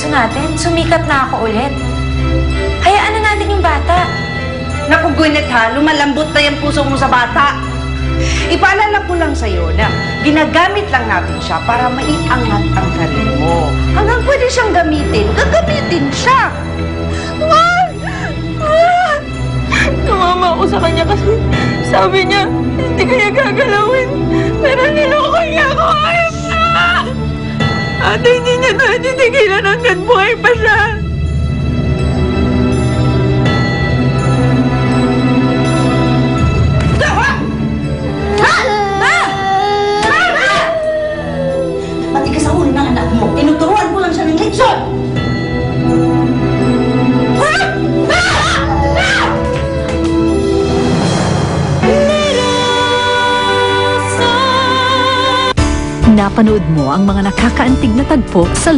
puso natin. Sumikat na ako ulit. Hayaan na natin yung bata. Naku, Gwyneth ha, lumalambot na yung puso mo sa bata. Ipaalala ko lang sa'yo na ginagamit lang natin siya para maiangat ang karir mo. Hanggang pwede siyang gamitin, gagamitin siya. Tumama ako sa kanya kasi sabi niya, hindi kaya gagalawin. Pero niloko niya ako. Ayos na! Ate, hindi niya tayo titigilan hanggang buhay pa siya. Matigas ang ulo ng anak mo. Tinuturuan ko lang siya ng leksyon. Napanood mo ang mga nakakaantig na tagpo sa